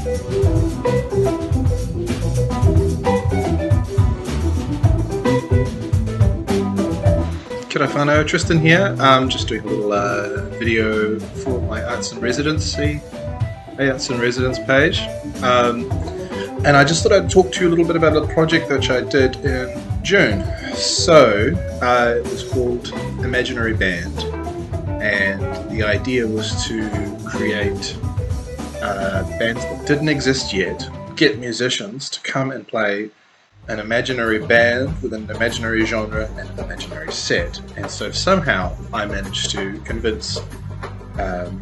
Kia ora whanau, Tristan here. Just doing a little video for my Arts and Residence page. And I just thought I'd talk to you a little bit about a project which I did in June. So it was called Imaginary Band, and the idea was to create bands that didn't exist yet, get musicians to come and play an imaginary band with an imaginary genre and an imaginary set. And so somehow I managed to convince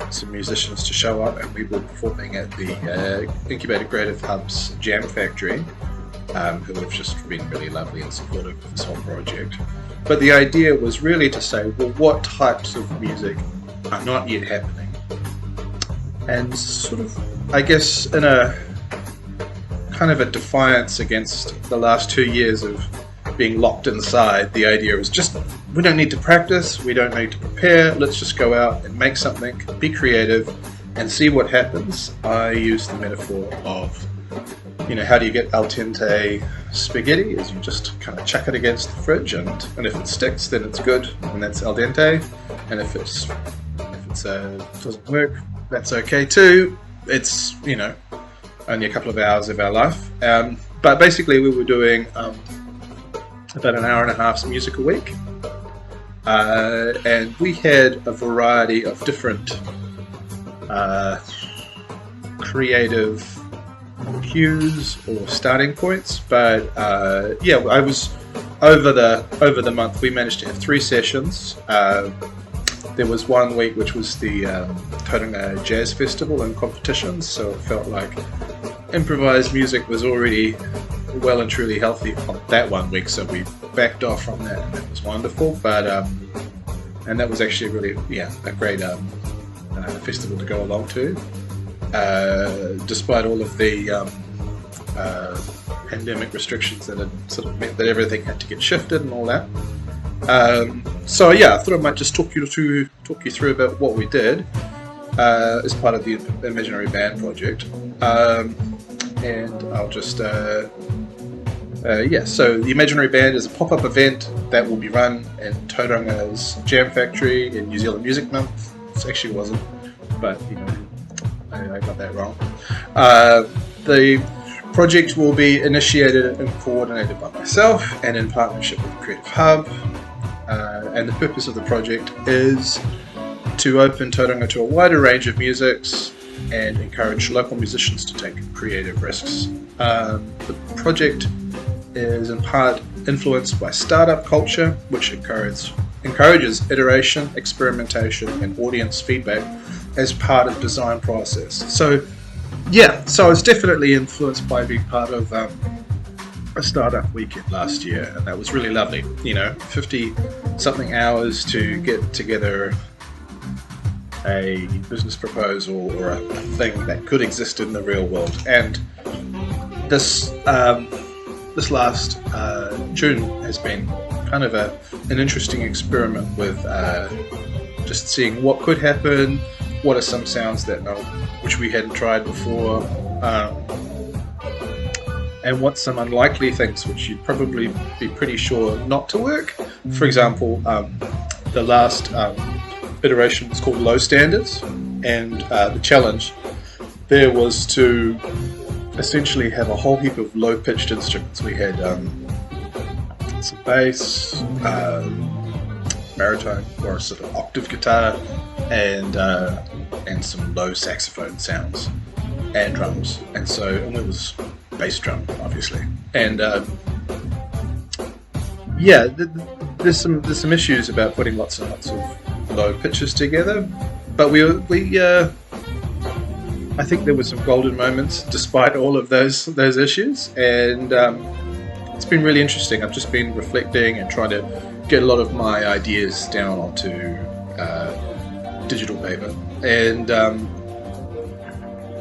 some musicians to show up, and we were performing at the Incubator Creative Hub's Jam Factory, who have just been really lovely and supportive of this whole project. But the idea was really to say, well, what types of music are not yet happening? And sort of, I guess, in a kind of a defiance against the last 2 years of being locked inside, the idea was just, we don't need to practice, we don't need to prepare, let's just go out and make something, be creative, and see what happens. I use the metaphor of, how do you get al dente spaghetti? Is you just kind of chuck it against the fridge, and if it sticks, then it's good, and that's al dente. And if it doesn't work, that's okay too. It's, only a couple of hours of our life. But basically we were doing about an hour and a half's music a week. And we had a variety of different creative cues or starting points. But I was over the month, we managed to have 3 sessions. There was one week which was the Tauranga Jazz Festival and competitions, so it felt like improvised music was already well and truly healthy on that one week, so we backed off from that, and that was wonderful. But and that was actually really a great festival to go along to, despite all of the pandemic restrictions that had sort of meant that everything had to get shifted and all that. So I thought I might just talk you through about what we did as part of the Imaginary Band project, and I'll just so the Imaginary Band is a pop-up event that will be run in Tauranga's Jam Factory in New Zealand Music Month. It actually wasn't, but I got that wrong. The project will be initiated and coordinated by myself and in partnership with Creative Hub. And the purpose of the project is to open Tauranga to a wider range of musics and encourage local musicians to take creative risks. The project is in part influenced by startup culture, which encourages iteration, experimentation, and audience feedback as part of the design process. So it's definitely influenced by being part of a startup weekend last year, and that was really lovely. 50 something hours to get together a business proposal or a thing that could exist in the real world. And this last June has been kind of an interesting experiment with just seeing what could happen, what are some sounds which we hadn't tried before, and what's some unlikely things which you'd probably be pretty sure not to work. For example, the last iteration was called Low Standards, and the challenge there was to essentially have a whole heap of low-pitched instruments. We had some bass, baritone or sort of octave guitar, and some low saxophone sounds and drums, and it was bass drum, obviously. And there's some issues about putting lots and lots of low pitches together, but I think there were some golden moments despite all of those issues, and it's been really interesting. I've just been reflecting and trying to get a lot of my ideas down onto digital paper,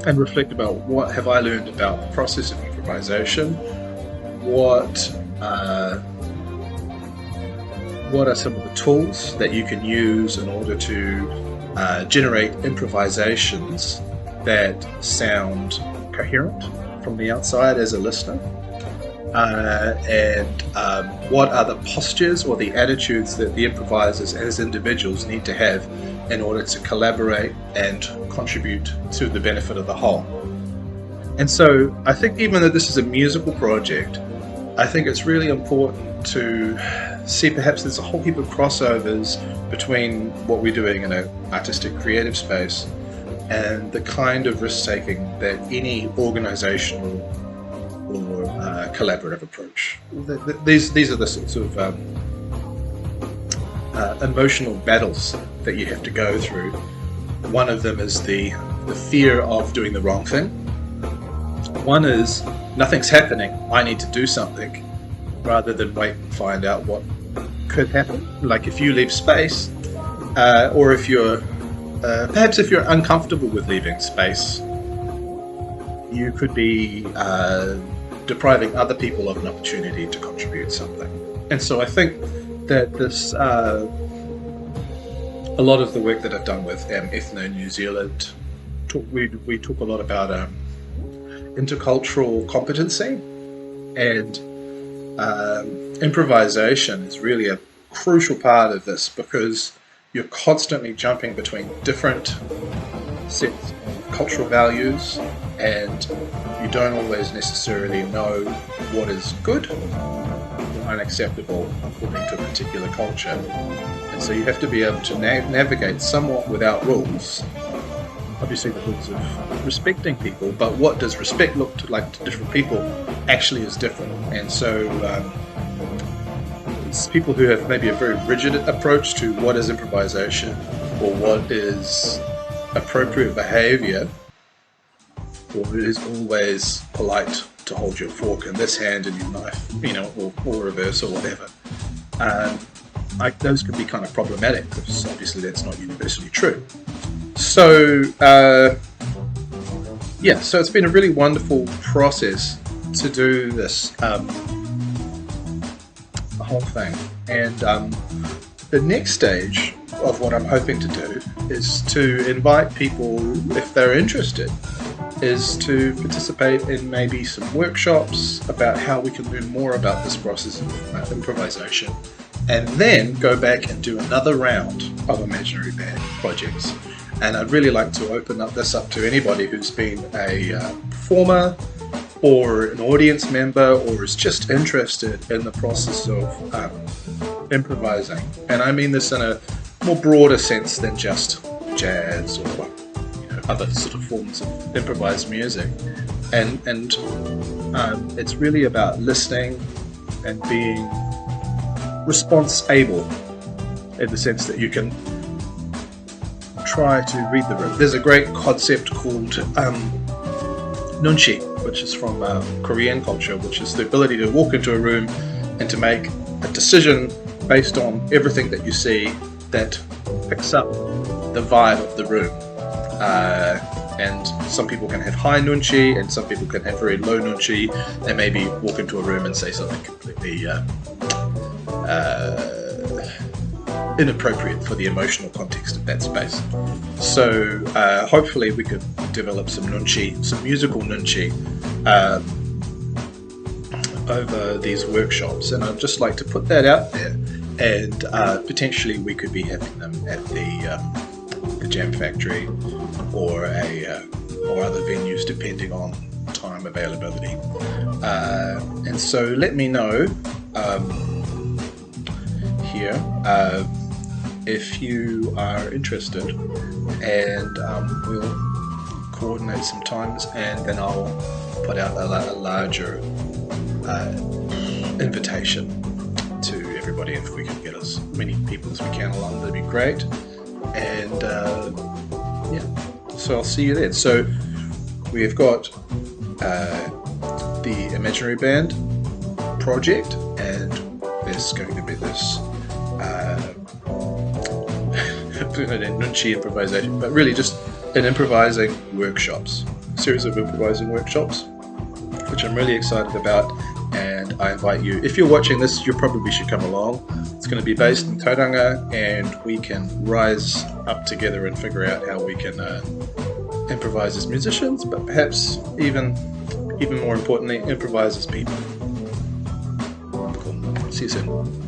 and reflect about what have I learned about the process of improvisation, what are some of the tools that you can use in order to generate improvisations that sound coherent from the outside as a listener, and what are the postures or the attitudes that the improvisers as individuals need to have in order to collaborate and contribute to the benefit of the whole. And so I think even though this is a musical project, I think it's really important to see perhaps there's a whole heap of crossovers between what we're doing in an artistic creative space and the kind of risk-taking that any organizational or collaborative approach. These are the sorts of emotional battles that you have to go through. One of them is the fear of doing the wrong thing. One is nothing's happening, I need to do something, rather than wait and find out what could happen. Like if you leave space, or if you're perhaps if you're uncomfortable with leaving space, you could be depriving other people of an opportunity to contribute something. And so I think that this, a lot of the work that I've done with Ethno New Zealand, we talk a lot about intercultural competency, and improvisation is really a crucial part of this, because you're constantly jumping between different sets of cultural values, and you don't always necessarily know what is good or unacceptable according to a particular culture. And so you have to be able to navigate somewhat without rules. Obviously the rules of respecting people, but what does respect look like to different people actually is different. And so it's people who have maybe a very rigid approach to what is improvisation or what is appropriate behavior, or it is always polite to hold your fork in this hand and your knife, or reverse or whatever. Those can be kind of problematic, because obviously that's not universally true. So, so it's been a really wonderful process to do this whole thing. And the next stage of what I'm hoping to do is to invite people, if they're interested, is to participate in maybe some workshops about how we can learn more about this process of improvisation, and then go back and do another round of imaginary band projects. And I'd really like to open this up to anybody who's been a performer or an audience member, or is just interested in the process of improvising. And I mean this in a more broader sense than just jazz or other sort of forms of improvised music. And it's really about listening and being response-able, in the sense that you can try to read the room. There's a great concept called nunchi, which is from Korean culture, which is the ability to walk into a room and to make a decision based on everything that you see that picks up the vibe of the room. And some people can have high nunchi, and some people can have very low nunchi. They maybe walk into a room and say something completely inappropriate for the emotional context of that space. So hopefully we could develop some nunchi, some musical nunchi, over these workshops. And I'd just like to put that out there, and potentially we could be having them at the Jam Factory or or other venues, depending on time availability. And so let me know here if you are interested, and we'll coordinate some times, and then I'll put out a larger invitation to everybody. If we can get as many people as we can along, that'd be great. And so I'll see you then. So we've got the Imaginary Band project, and there's going to be this nunchi improvisation, but really just an improvising workshops, a series of improvising workshops, which I'm really excited about. And I invite you, if you're watching this, you probably should come along. It's going to be based in Tauranga, and we can rise up together and figure out how we can improvise as musicians, but perhaps even more importantly, improvise as people. Cool. See you soon.